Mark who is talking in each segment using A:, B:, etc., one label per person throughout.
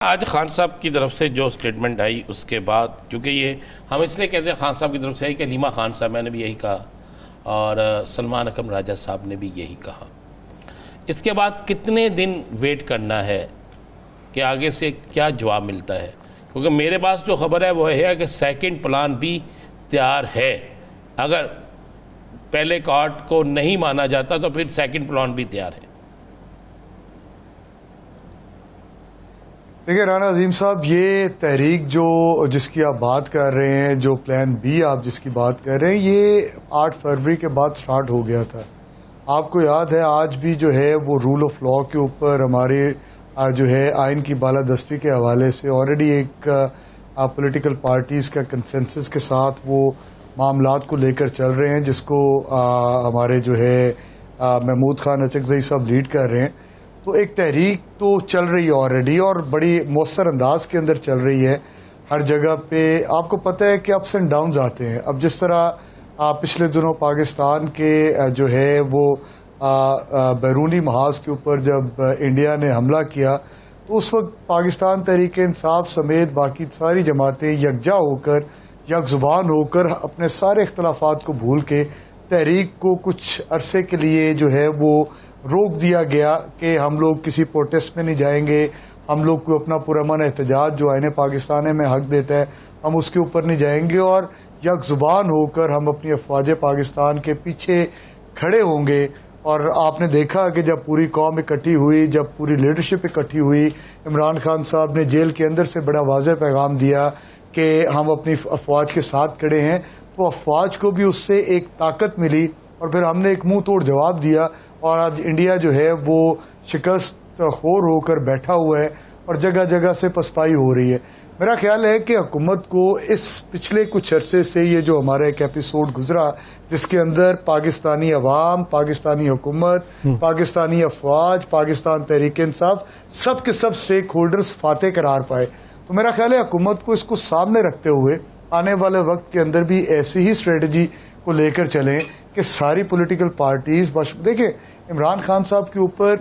A: آج خان صاحب کی طرف سے جو سٹیٹمنٹ آئی اس کے بعد، کیونکہ یہ ہم اس لیے کہتے ہیں خان صاحب کی طرف سے آئی کہ علیمہ خان صاحب میں نے بھی یہی کہا اور سلمان اکرم راجہ صاحب نے بھی یہی کہا. اس کے بعد کتنے دن ویٹ کرنا ہے کہ آگے سے کیا جواب ملتا ہے؟ کیونکہ میرے پاس جو خبر ہے وہ ہے کہ سیکنڈ پلان بھی تیار ہے. اگر پہلے کارڈ کو نہیں مانا جاتا تو پھر سیکنڈ پلان بھی تیار ہے.
B: دیکھیں رانا عظیم صاحب، یہ تحریک جس کی آپ بات کر رہے ہیں، جو پلان بی آپ جس کی بات کر رہے ہیں، یہ 8 فروری کے بعد سٹارٹ ہو گیا تھا. آپ کو یاد ہے آج بھی جو ہے وہ رول آف لا کے اوپر ہمارے جو ہے آئین کی بالادستی کے حوالے سے آلریڈی ایک پولیٹیکل پارٹیز کا کنسنسس کے ساتھ وہ معاملات کو لے کر چل رہے ہیں، جس کو ہمارے جو ہے محمود خان اچکزئی صاحب لیڈ کر رہے ہیں. تو ایک تحریک تو چل رہی ہے آلریڈی اور بڑی مؤثر انداز کے اندر چل رہی ہے. ہر جگہ پہ آپ کو پتہ ہے کہ اپس اینڈ ڈاؤنز آتے ہیں. اب جس طرح پچھلے دنوں پاکستان کے جو ہے وہ بیرونی محاذ کے اوپر جب انڈیا نے حملہ کیا تو اس وقت پاکستان تحریک انصاف سمیت باقی ساری جماعتیں یکجا ہو کر، یک زبان ہو کر، اپنے سارے اختلافات کو بھول کے تحریک کو کچھ عرصے کے لیے جو ہے وہ روک دیا گیا کہ ہم لوگ کسی پروٹیسٹ میں نہیں جائیں گے، ہم لوگ کو اپنا پرامن احتجاج جو آئین پاکستان میں حق دیتا ہے ہم اس کے اوپر نہیں جائیں گے، اور یک زبان ہو کر ہم اپنی افواج پاکستان کے پیچھے کھڑے ہوں گے. اور آپ نے دیکھا کہ جب پوری قوم اکٹھی ہوئی، جب پوری لیڈرشپ اکٹھی ہوئی، عمران خان صاحب نے جیل کے اندر سے بڑا واضح پیغام دیا کہ ہم اپنی افواج کے ساتھ کھڑے ہیں. تو افواج کو بھی اس سے ایک طاقت ملی اور پھر ہم نے ایک منہ توڑ جواب دیا، اور آج انڈیا جو ہے وہ شکست خور ہو کر بیٹھا ہوا ہے اور جگہ جگہ سے پسپائی ہو رہی ہے. میرا خیال ہے کہ حکومت کو اس پچھلے کچھ عرصے سے یہ جو ہمارا ایک ایپیسوڈ گزرا جس کے اندر پاکستانی عوام، پاکستانی حکومت، پاکستانی افواج، پاکستان تحریک انصاف، سب کے سب سٹیک ہولڈرز فاتح قرار پائے، تو میرا خیال ہے حکومت کو اس کو سامنے رکھتے ہوئے آنے والے وقت کے اندر بھی ایسی ہی اسٹریٹجی کو لے کر چلیں کہ ساری پولیٹیکل پارٹیز دیکھیں عمران خان صاحب کے اوپر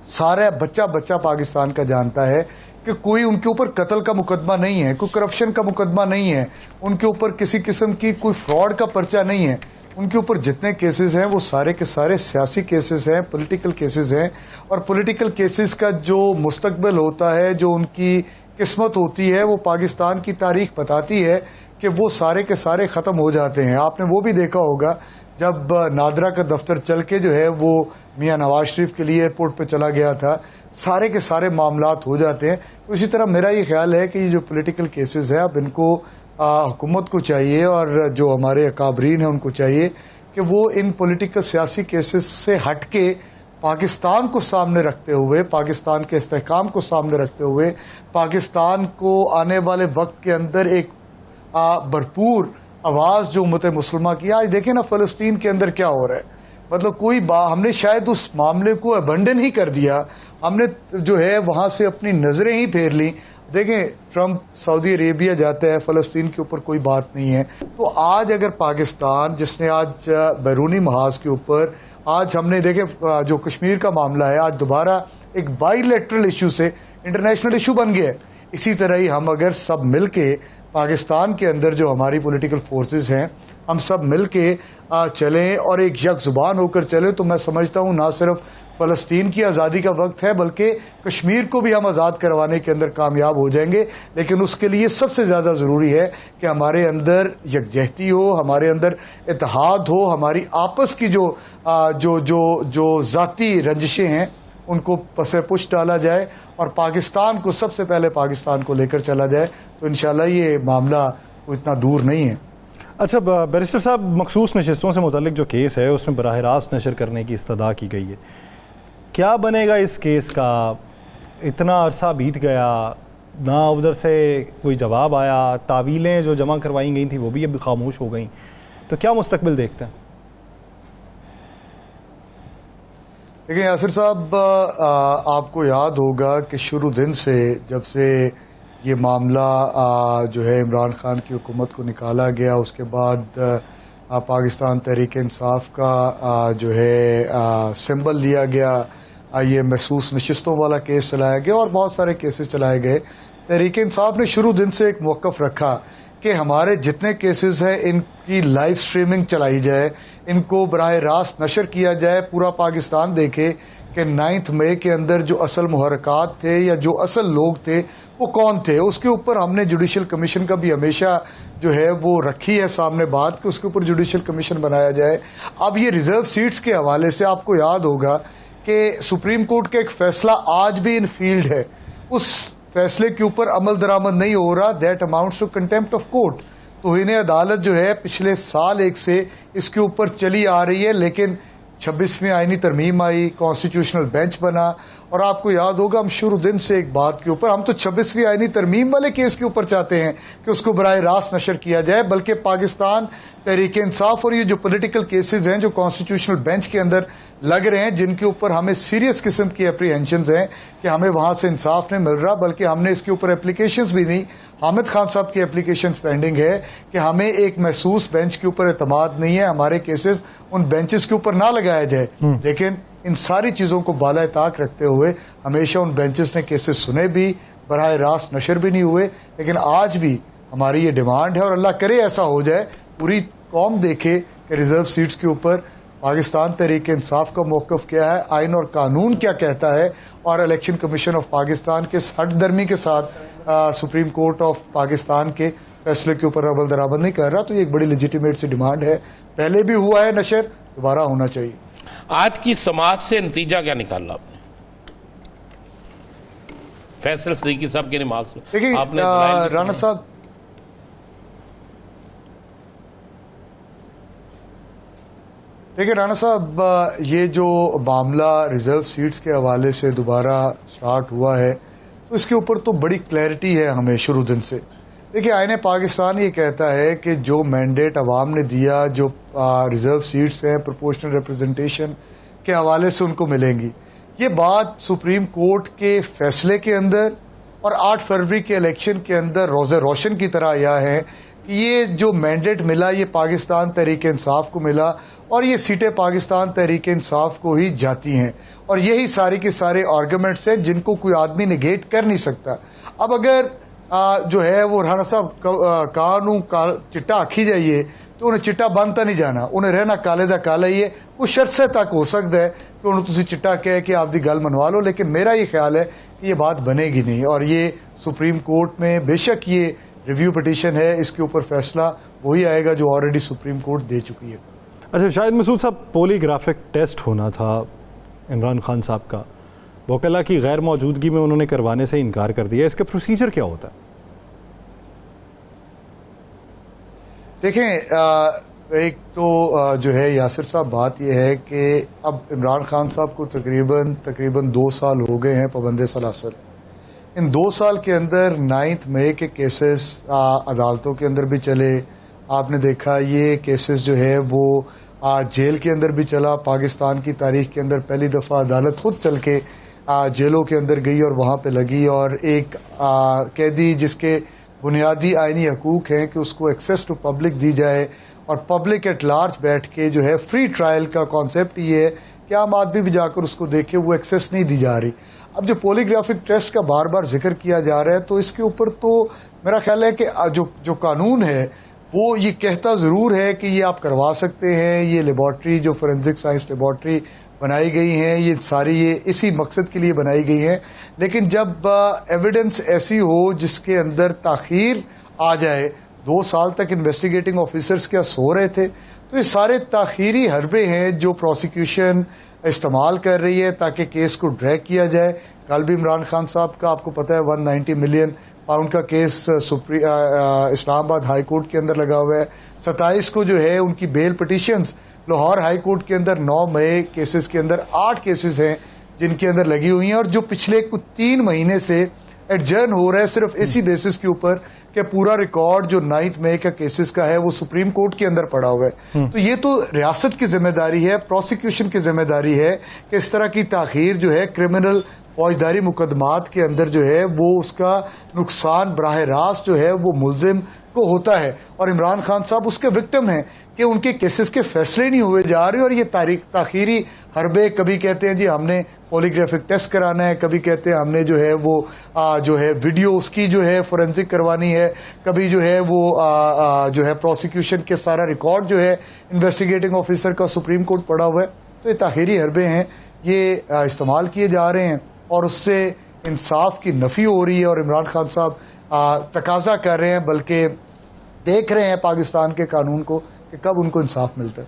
B: سارا بچہ پاکستان کا جانتا ہے کہ کوئی ان کے اوپر قتل کا مقدمہ نہیں ہے، کوئی کرپشن کا مقدمہ نہیں ہے، ان کے اوپر کسی قسم کی کوئی فراڈ کا پرچہ نہیں ہے. ان کے اوپر جتنے کیسز ہیں وہ سارے کے سارے سیاسی کیسز ہیں، پولیٹیکل کیسز ہیں، اور پولیٹیکل کیسز کا جو مستقبل ہوتا ہے، جو ان کی قسمت ہوتی ہے، وہ پاکستان کی تاریخ بتاتی ہے کہ وہ سارے کے سارے ختم ہو جاتے ہیں. آپ نے وہ بھی دیکھا ہوگا جب نادرا کا دفتر چل کے جو ہے وہ میاں نواز شریف کے لیے ایئرپورٹ پہ چلا گیا تھا، سارے کے سارے معاملات ہو جاتے ہیں. تو اسی طرح میرا یہ خیال ہے کہ یہ جو پولیٹیکل کیسز ہیں اب ان کو حکومت کو چاہیے اور جو ہمارے اکابرین ہیں ان کو چاہیے کہ وہ ان پولیٹیکل سیاسی کیسز سے ہٹ کے پاکستان کو سامنے رکھتے ہوئے، پاکستان کے استحکام کو سامنے رکھتے ہوئے، پاکستان کو آنے والے وقت کے اندر ایک بھرپور آواز جو امت مسلمہ کی. آج دیکھیں نا فلسطین کے اندر کیا ہو رہا ہے، مطلب ہم نے شاید اس معاملے کو ابنڈن ہی کر دیا، ہم نے جو ہے وہاں سے اپنی نظریں ہی پھیر لیں. دیکھیں ٹرمپ سعودی عربیہ جاتا ہے، فلسطین کے اوپر کوئی بات نہیں ہے. تو آج اگر پاکستان جس نے آج بیرونی محاذ کے اوپر آج ہم نے دیکھیں جو کشمیر کا معاملہ ہے آج دوبارہ ایک بائی لیٹرل ایشو سے انٹرنیشنل ایشو بن گیا ہے. اسی طرح ہی ہم اگر سب مل کے پاکستان کے اندر جو ہماری پولیٹیکل فورسز ہیں ہم سب مل کے چلیں اور ایک یک زبان ہو کر چلیں تو میں سمجھتا ہوں نہ صرف فلسطین کی آزادی کا وقت ہے بلکہ کشمیر کو بھی ہم آزاد کروانے کے اندر کامیاب ہو جائیں گے. لیکن اس کے لیے سب سے زیادہ ضروری ہے کہ ہمارے اندر یکجہتی ہو، ہمارے اندر اتحاد ہو، ہماری آپس کی جو ذاتی رنجشیں ہیں ان کو پس پش ڈالا جائے اور پاکستان کو سب سے پہلے پاکستان کو لے کر چلا جائے تو انشاءاللہ یہ معاملہ اتنا دور نہیں ہے.
C: اچھا بیرسٹر صاحب، مخصوص نشستوں سے متعلق جو کیس ہے اس میں براہ راست نشر کرنے کی استدعا کی گئی ہے، کیا بنے گا اس کیس کا؟ اتنا عرصہ بیت گیا، نہ ادھر سے کوئی جواب آیا، تعویلیں جو جمع کروائی گئی تھیں وہ بھی اب خاموش ہو گئیں، تو کیا مستقبل دیکھتے ہیں؟
B: دیکھیں یاسر صاحب، آپ کو یاد ہوگا کہ شروع دن سے جب سے یہ معاملہ جو ہے عمران خان کی حکومت کو نکالا گیا، اس کے بعد پاکستان تحریک انصاف کا جو ہے سمبل لیا گیا یہ محسوس نشستوں والا کیس چلایا گیا اور بہت سارے کیسز چلائے گئے. تحریک انصاف نے شروع دن سے ایک موقف رکھا کہ ہمارے جتنے کیسز ہیں ان کی لائیو سٹریمنگ چلائی جائے, ان کو براہ راست نشر کیا جائے, پورا پاکستان دیکھے کہ 9 مئی کے اندر جو اصل محرکات تھے یا جو اصل لوگ تھے وہ کون تھے. اس کے اوپر ہم نے جوڈیشل کمیشن کا بھی ہمیشہ جو ہے وہ رکھی ہے سامنے بات کہ اس کے اوپر جوڈیشل کمیشن بنایا جائے. اب یہ ریزرو سیٹس کے حوالے سے آپ کو یاد ہوگا کہ سپریم کورٹ کا ایک فیصلہ آج بھی ان فیلڈ ہے, اس فیصلے کے اوپر عمل درآمد نہیں ہو رہا. That amounts to contempt of court. توہین عدالت جو ہے پچھلے سال ایک سے اس کے اوپر چلی آ رہی ہے, لیکن 26ویں آئینی ترمیم آئی, کانسٹیٹیوشنل بینچ بنا, اور آپ کو یاد ہوگا ہم شروع دن سے ایک بات کے اوپر, ہم تو 26ویں آئینی ترمیم والے کیس کے اوپر چاہتے ہیں کہ اس کو براہ راست نشر کیا جائے, بلکہ پاکستان تحریک انصاف اور یہ جو پولیٹیکل کیسز ہیں جو کانسٹیٹیوشنل بینچ کے اندر لگ رہے ہیں, جن کے اوپر ہمیں سیریس قسم کی اپریہنشنز ہیں کہ ہمیں وہاں سے انصاف نہیں مل رہا, بلکہ ہم نے اس کے اوپر اپلیکیشنز بھی نہیں, حامد خان صاحب کی اپلیکیشنز پینڈنگ ہے کہ ہمیں ایک محسوس بینچ کے اوپر اعتماد نہیں ہے, ہمارے کیسز ان بینچز کے اوپر نہ لگایا جائے. لیکن ان ساری چیزوں کو بالائے طاق رکھتے ہوئے ہمیشہ ان بینچز نے کیسز سنے بھی, براہ راست نشر بھی نہیں ہوئے. لیکن آج بھی ہماری یہ ڈیمانڈ ہے, اور اللہ کرے ایسا ہو جائے, پوری قوم دیکھے کہ ریزرو سیٹس کے اوپر پاکستان تحریک انصاف کا موقف کیا ہے, آئین اور قانون کیا کہتا ہے, اور الیکشن کمیشن آف پاکستان کے ہٹ درمی کے ساتھ سپریم کورٹ آف پاکستان کے فیصلے کے اوپر عمل درآمد نہیں کر رہا. تو یہ ایک بڑی لیجیٹیمیٹ سی ڈیمانڈ ہے, پہلے بھی ہوا ہے نشر, دوبارہ ہونا چاہیے.
A: آج کی سماعت سے نتیجہ کیا نکالا آپ نے؟ فیصل صدیقی صاحب کے ریمارکس
B: دیکھیں رانا صاحب, دیکھیں رانا صاحب, یہ جو معاملہ ریزرو سیٹس کے حوالے سے دوبارہ سٹارٹ ہوا ہے تو اس کے اوپر تو بڑی کلیئرٹی ہے ہمیں شروع دن سے. دیکھیں آئین پاکستان یہ کہتا ہے کہ جو مینڈیٹ عوام نے دیا, جو ریزرو سیٹس ہیں پروپورشنل ریپرزنٹیشن کے حوالے سے ان کو ملیں گی. یہ بات سپریم کورٹ کے فیصلے کے اندر اور 8 فروری کے الیکشن کے اندر روز روشن کی طرح آیا ہے کہ یہ جو مینڈیٹ ملا یہ پاکستان تحریک انصاف کو ملا, اور یہ سیٹیں پاکستان تحریک انصاف کو ہی جاتی ہیں, اور یہی سارے کے سارے آرگومنٹس ہیں جن کو کوئی آدمی نگیٹ کر نہیں سکتا. اب اگر جو ہے وہ رانا صاحب کانوں چٹا آکھی جائیے تو انہیں چٹا بنتا نہیں جانا, انہیں رہنا کالے دا کالا ہی ہے. کچھ عرصے تک ہو سکتا ہے کہ انہوں تسی چٹا کہہ کہ آپ دی گل منوا لو, لیکن میرا یہ خیال ہے کہ یہ بات بنے گی نہیں, اور یہ سپریم کورٹ میں بے شک یہ ریویو پٹیشن ہے, اس کے اوپر فیصلہ وہی آئے گا جو آلریڈی سپریم کورٹ دے چکی ہے.
C: اچھا شاہد مسعود صاحب, پولی گرافک ٹیسٹ ہونا تھا عمران خان صاحب کا, وکلا کی غیر موجودگی میں انہوں نے کروانے سے انکار کر دیا, اس کا پروسیجر کیا ہوتا ہے؟
B: دیکھیں ایک تو جو ہے یاسر صاحب بات یہ ہے کہ اب عمران خان صاحب کو تقریباً 2 سال ہو گئے ہیں پابند سلاسل. ان 2 سال کے اندر 9 مئی کے کیسز عدالتوں کے اندر بھی چلے, آپ نے دیکھا یہ کیسز جو ہے وہ جیل کے اندر بھی چلا. پاکستان کی تاریخ کے اندر پہلی دفعہ عدالت خود چل کے جیلوں کے اندر گئی اور وہاں پہ لگی, اور ایک قیدی جس کے بنیادی آئینی حقوق ہیں کہ اس کو ایکسیس ٹو پبلک دی جائے, اور پبلک ایٹ لارج بیٹھ کے جو ہے فری ٹرائل کا کانسیپٹ یہ ہے کہ عام آدمی بھی جا کر اس کو دیکھے, وہ ایکسیس نہیں دی جا رہی. اب جو پولی گرافک ٹیسٹ کا بار بار ذکر کیا جا رہا ہے تو اس کے اوپر تو میرا خیال ہے کہ جو قانون ہے وہ یہ کہتا ضرور ہے کہ یہ آپ کروا سکتے ہیں, یہ لیبارٹری جو فورینزک سائنس لیبارٹری بنائی گئی ہیں یہ ساری یہ اسی مقصد کے لیے بنائی گئی ہیں, لیکن جب ایویڈنس ایسی ہو جس کے اندر تاخیر آ جائے, 2 سال تک انویسٹیگیٹنگ آفیسرز کیا سو رہے تھے, تو یہ سارے تاخیری حربے ہیں جو پروسیکیوشن استعمال کر رہی ہے تاکہ کیس کو ڈریگ کیا جائے. کل بھی عمران خان صاحب کا آپ کو پتہ ہے 190 ملین پاؤنڈ کا کیس اسلام آباد ہائی کورٹ کے اندر لگا ہوا ہے. 27 کو جو ہے ان کی بیل پٹیشنز لاہور ہائی کورٹ کے اندر 9 مئی کیسز کے اندر 8 کیسز ہیں جن کے اندر لگی ہوئی ہیں, اور جو پچھلے کچھ 3 مہینے سے ایڈجرن ہو رہا ہے صرف اسی بیسس کے اوپر کہ پورا ریکارڈ جو 9 مئی کا کیسز کا ہے وہ سپریم کورٹ کے اندر پڑا ہوا ہے. تو یہ تو ریاست کی ذمہ داری ہے, پروسیکیوشن کی ذمہ داری ہے کہ اس طرح کی تاخیر جو ہے کرمنل فوجداری مقدمات کے اندر جو ہے وہ اس کا نقصان براہ راست جو ہے وہ ملزم کو ہوتا ہے اور عمران خان صاحب اس کے وکٹم ہیں کہ ان کے کیسز کے فیصلے نہیں ہوئے جا رہے اور یہ تاخیری حربے، کبھی کہتے ہیں جی ہم نے پولیگرافک ٹیسٹ کرانا ہے، کبھی کہتے ہیں ہم نے جو ہے وہ جو ہے ویڈیو اس کی جو ہے فورینسک کروانی ہے، کبھی جو ہے وہ جو ہے پروسیکیوشن کے سارا ریکارڈ جو ہے انویسٹیگیٹنگ آفیسر کا سپریم کورٹ پڑا ہوا ہے. تو یہ تاخیری حربے ہیں، یہ استعمال کیے جا رہے ہیں اور اس سے انصاف کی نفی ہو رہی ہے اور عمران خان صاحب تقاضا کر رہے ہیں، بلکہ دیکھ رہے ہیں پاکستان کے قانون کو کہ کب ان کو انصاف ملتا ہے.